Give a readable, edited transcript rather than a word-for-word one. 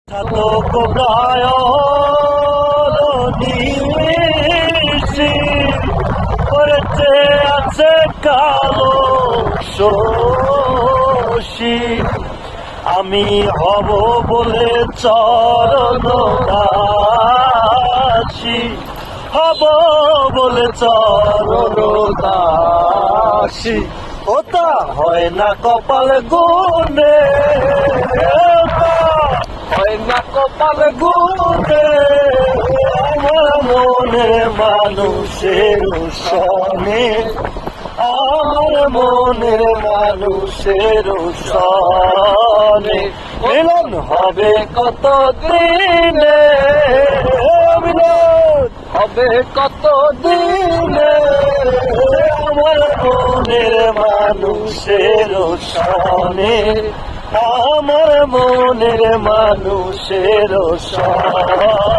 শতক প্রায় নিশি করতে আছে কালো শশী আমি হব বলে চরণ দাসী হব বলে চরণ দাসী ওটা হয় না কপাল গুনে হয় না কপাল গুনে আমার মনের মানুষের সনে আমার মনের মানুষের সনে মিলন হবে কত দিনে মিলন হবে কত দিনে আমার মনের মানুষের সনে আমার মনের মানুষের সনে